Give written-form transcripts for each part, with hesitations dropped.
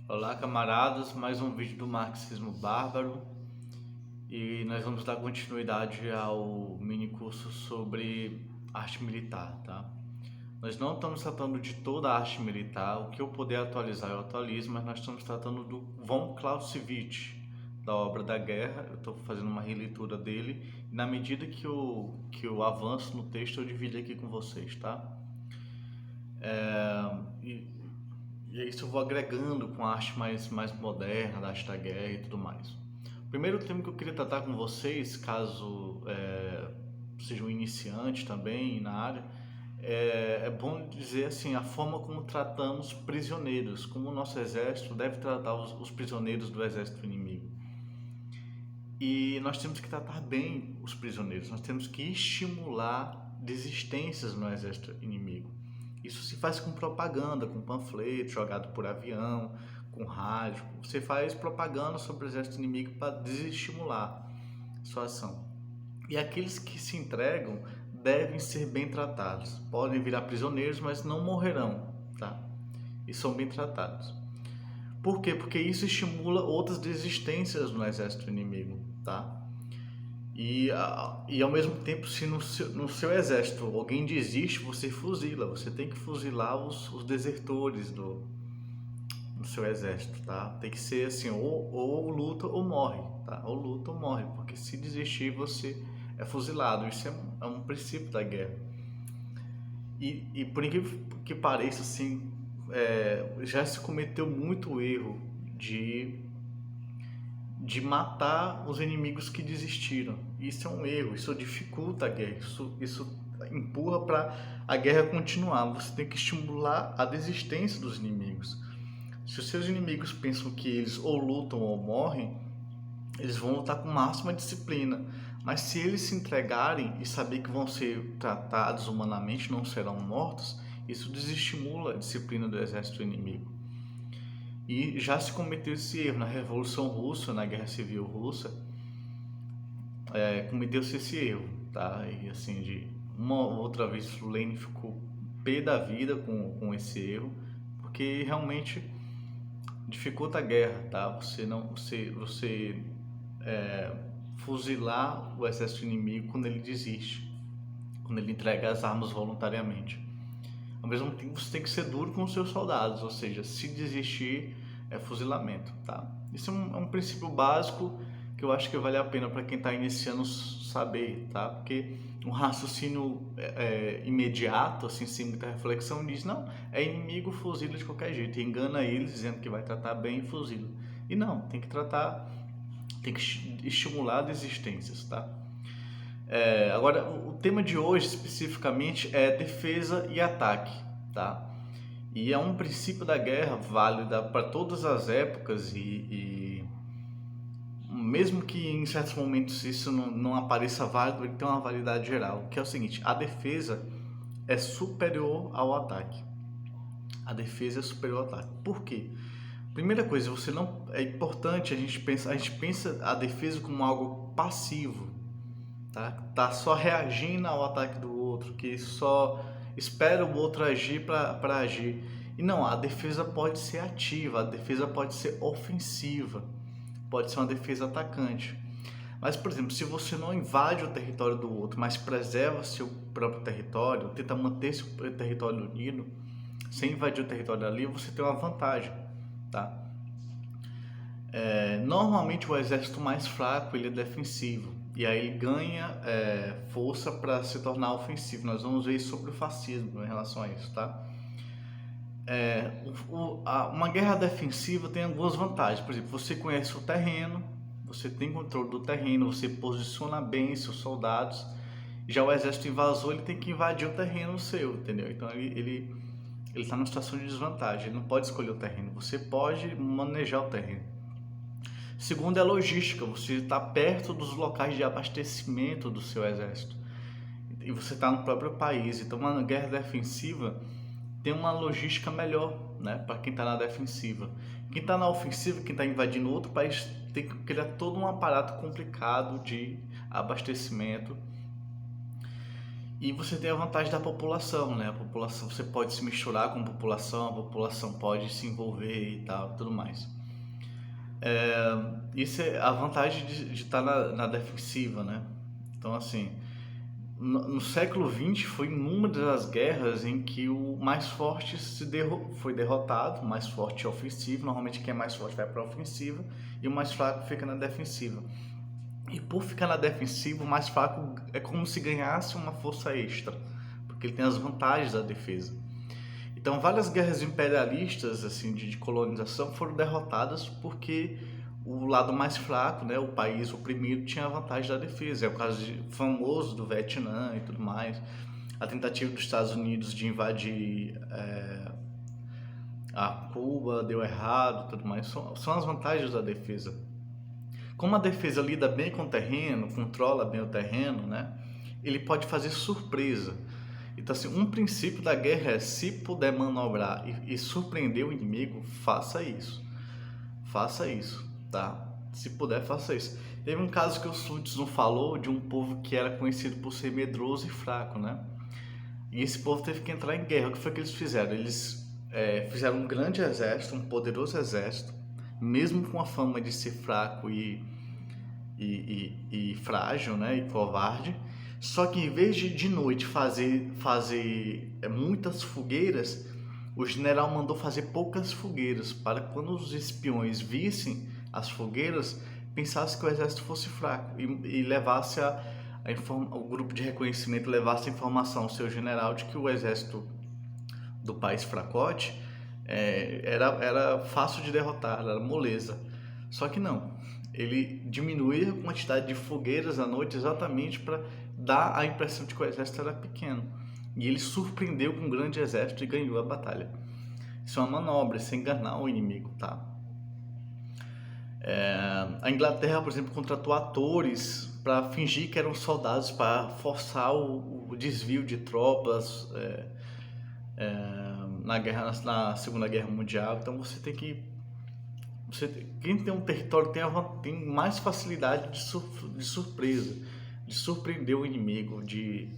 Olá, camaradas, mais um vídeo do Marxismo Bárbaro e nós vamos dar continuidade ao mini curso sobre arte militar, tá? Nós não estamos tratando de toda a arte militar, o que eu puder atualizar eu atualizo, mas nós estamos tratando do von Clausewitz, da obra da guerra. Eu estou fazendo uma releitura dele e na medida que eu avanço no texto eu divido aqui com vocês, tá? E isso eu vou agregando com a arte mais moderna, da arte da guerra e tudo mais. O primeiro tema que eu queria tratar com vocês, caso seja um iniciante também na área, é bom dizer assim, a forma como tratamos prisioneiros, como o nosso exército deve tratar os prisioneiros do exército inimigo. E nós temos que tratar bem os prisioneiros, nós temos que estimular desistências no exército inimigo. Isso se faz com propaganda, com panfleto jogado por avião, com rádio. Você faz propaganda sobre o exército inimigo para desestimular sua ação. E aqueles que se entregam devem ser bem tratados. Podem virar prisioneiros, mas não morrerão, tá? E são bem tratados. Por quê? Porque isso estimula outras desistências no exército inimigo, tá? E ao mesmo tempo, se no seu exército alguém desiste, você fuzila. Você tem que fuzilar os desertores do seu exército, tá? Tem que ser assim, ou luta ou morre, tá? Ou luta ou morre, porque se desistir você é fuzilado. Isso é um princípio da guerra. E por incrível que pareça, assim, já se cometeu muito erro de matar os inimigos que desistiram. Isso é um erro, isso dificulta a guerra, isso empurra para a guerra continuar. Você tem que estimular a desistência dos inimigos. Se os seus inimigos pensam que eles ou lutam ou morrem, eles vão lutar com máxima disciplina. Mas se eles se entregarem e saber que vão ser tratados humanamente, não serão mortos, isso desestimula a disciplina do exército inimigo. E já se cometeu esse erro na Revolução Russa, na Guerra Civil Russa, cometeu-se esse erro, tá? E assim, de uma ou outra vez o Lenin ficou pé da vida com esse erro, porque realmente dificulta a guerra, tá? Você fuzilar o exército inimigo quando ele desiste, quando ele entrega as armas voluntariamente. Ao mesmo tempo, você tem que ser duro com os seus soldados, ou seja, se desistir é fuzilamento, tá? Isso é um princípio básico que eu acho que vale a pena para quem está iniciando saber, tá? Porque um raciocínio imediato, assim, sem muita reflexão, diz, não, é inimigo, fuzila de qualquer jeito, e engana eles dizendo que vai tratar bem e fuzila. E não, tem que tratar, tem que estimular desistências, tá? Agora, o tema de hoje especificamente é defesa e ataque, tá? E é um princípio da guerra válida para todas as épocas e mesmo que em certos momentos isso não apareça válido, ele tem uma validade geral, que é o seguinte: a defesa é superior ao ataque. A defesa é superior ao ataque. Por quê? Primeira coisa, você não é importante a gente pensa a defesa como algo passivo. Tá só reagindo ao ataque do outro, que só espera o outro agir para agir. E não, a defesa pode ser ativa, a defesa pode ser ofensiva, pode ser uma defesa atacante. Mas, por exemplo, se você não invade o território do outro, mas preserva seu próprio território, tenta manter seu território unido, sem invadir o território ali, você tem uma vantagem, tá? Normalmente o exército mais fraco ele é defensivo e aí ele ganha força para se tornar ofensivo. Nós vamos ver isso sobre o fascismo em relação a isso, tá? Uma guerra defensiva tem algumas vantagens. Por exemplo, você conhece o terreno, você tem controle do terreno, você posiciona bem seus soldados. Já o exército invasor ele tem que invadir o terreno seu, entendeu? Então ele está numa situação de desvantagem. Ele não pode escolher o terreno, você pode manejar o terreno. Segundo é a logística, você está perto dos locais de abastecimento do seu exército e você está no próprio país. Então uma guerra defensiva tem uma logística melhor, né, para quem está na defensiva. Quem está na ofensiva, quem está invadindo outro país, tem que criar todo um aparato complicado de abastecimento. E você tem a vantagem da população, né? A população, você pode se misturar com a população pode se envolver e tal, tudo mais. Isso é a vantagem de estar na defensiva, né? Então, assim, no século XX foi uma das guerras em que o mais forte foi derrotado, o mais forte é ofensivo, normalmente quem é mais forte vai para a ofensiva e o mais fraco fica na defensiva. E por ficar na defensiva, o mais fraco é como se ganhasse uma força extra, porque ele tem as vantagens da defesa. Então, várias guerras imperialistas assim de colonização foram derrotadas porque o lado mais fraco, né, o país oprimido, tinha a vantagem da defesa. É o caso famoso do Vietnã e tudo mais. A tentativa dos Estados Unidos de invadir a Cuba deu errado, tudo mais. São as vantagens da defesa. Como a defesa lida bem com o terreno, controla bem o terreno, né, ele pode fazer surpresa. Então, assim, um princípio da guerra é, se puder manobrar e surpreender o inimigo, faça isso. Faça isso, tá? Se puder, faça isso. Teve um caso que o Sun Tzu falou de um povo que era conhecido por ser medroso e fraco, né? E esse povo teve que entrar em guerra. O que foi que eles fizeram? Eles fizeram um grande exército, um poderoso exército, mesmo com a fama de ser fraco e frágil, né? E covarde. Só que em vez de noite fazer muitas fogueiras, o general mandou fazer poucas fogueiras para quando os espiões vissem as fogueiras, pensassem que o exército fosse fraco e levasse o grupo de reconhecimento levasse a informação ao seu general de que o exército do país fracote era fácil de derrotar, era moleza. Só que não, ele diminuía a quantidade de fogueiras à noite exatamente para dar a impressão de que o exército era pequeno. E ele surpreendeu com um grande exército e ganhou a batalha. Isso é uma manobra, isso é enganar o inimigo, tá? A Inglaterra, por exemplo, contratou atores para fingir que eram soldados para forçar o desvio de tropas na Segunda Guerra Mundial. Então você tem que quem tem um território tem mais facilidade de surpresa, de surpreender o inimigo, de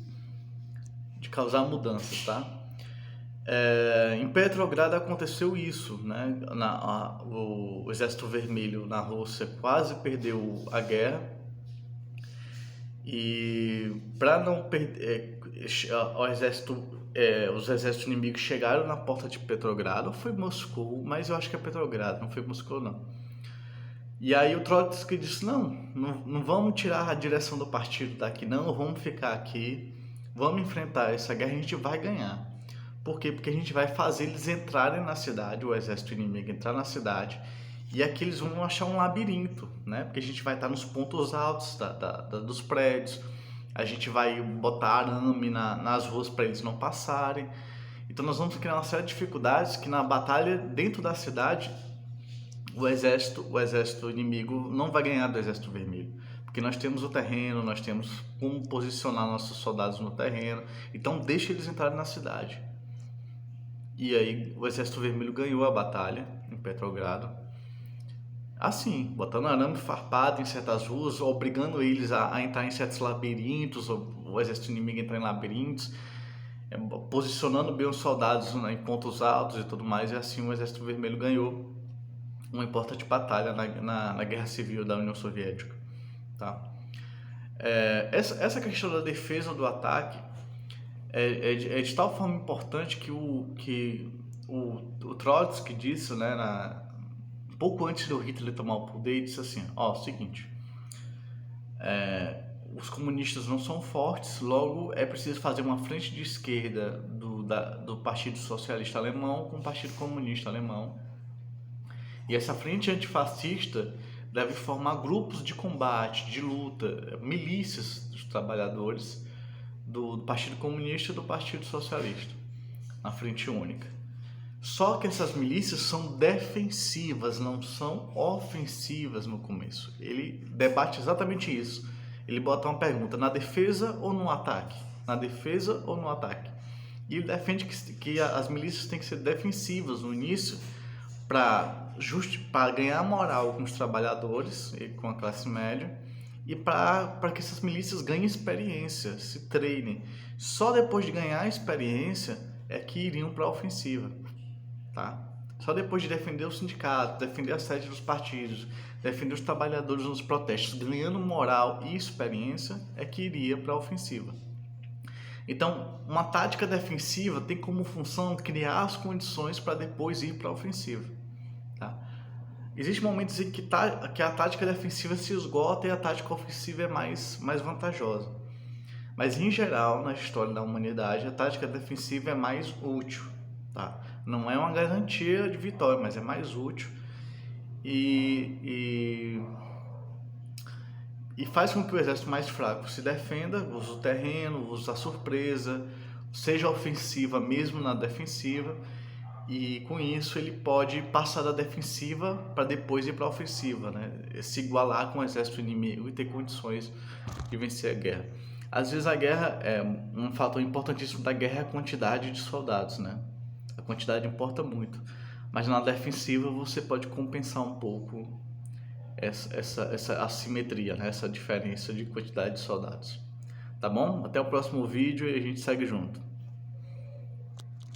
causar mudanças, tá? Em Petrogrado aconteceu isso, né? O Exército Vermelho na Rússia quase perdeu a guerra e para não perder, os exércitos inimigos chegaram na porta de Petrogrado, foi Moscou, mas eu acho que é Petrogrado, não foi Moscou não. E aí o Trotsky disse, não vamos tirar a direção do partido daqui não, vamos ficar aqui, vamos enfrentar essa guerra, a gente vai ganhar. Por quê? Porque a gente vai fazer eles entrarem na cidade, o exército inimigo entrar na cidade, e aqui eles vão achar um labirinto, né? Porque a gente vai estar nos pontos altos dos prédios, a gente vai botar arame nas ruas para eles não passarem. Então nós vamos criar uma série de dificuldades que na batalha dentro da cidade o exército inimigo não vai ganhar do exército vermelho, porque nós temos o terreno, nós temos como posicionar nossos soldados no terreno, então deixa eles entrarem na cidade. E aí o exército vermelho ganhou a batalha em Petrogrado, assim, botando arame farpado em certas ruas, obrigando eles a entrar em certos labirintos, o exército inimigo entrar em labirintos, posicionando bem os soldados em pontos altos e tudo mais, e assim o exército vermelho ganhou uma importante batalha na Guerra Civil da União Soviética, tá? Essa questão da defesa do ataque é de tal forma importante que o Trotsky disse, né, pouco antes do Hitler tomar o poder, disse assim, seguinte, os comunistas não são fortes, logo é preciso fazer uma frente de esquerda do Partido Socialista Alemão com o Partido Comunista Alemão. E essa frente antifascista deve formar grupos de combate, de luta, milícias dos trabalhadores do Partido Comunista e do Partido Socialista, na frente única. Só que essas milícias são defensivas, não são ofensivas no começo. Ele debate exatamente isso. Ele bota uma pergunta, na defesa ou no ataque? Na defesa ou no ataque? E ele defende que as milícias têm que ser defensivas no início, para ganhar moral com os trabalhadores e com a classe média, e para que essas milícias ganhem experiência, se treinem. Só depois de ganhar experiência é que iriam para a ofensiva, tá? Só depois de defender o sindicato, defender a sede dos partidos, defender os trabalhadores nos protestos, ganhando moral e experiência, é que iria para a ofensiva. Então, uma tática defensiva tem como função criar as condições para depois ir para a ofensiva, tá? Existem momentos em que a tática defensiva se esgota e a tática ofensiva é mais vantajosa. Mas, em geral, na história da humanidade, a tática defensiva é mais útil, tá? Não é uma garantia de vitória, mas é mais útil e faz com que o exército mais fraco se defenda, use o terreno, use a surpresa, seja ofensiva mesmo na defensiva, e com isso ele pode passar da defensiva para depois ir para a ofensiva, né? Se igualar com o exército inimigo e ter condições de vencer a guerra. Às vezes a guerra é um fator importantíssimo da guerra é a quantidade de soldados, né? A quantidade importa muito, mas na defensiva você pode compensar um pouco essa assimetria, né? Essa diferença de quantidade de soldados. Tá bom? Até o próximo vídeo e a gente segue junto.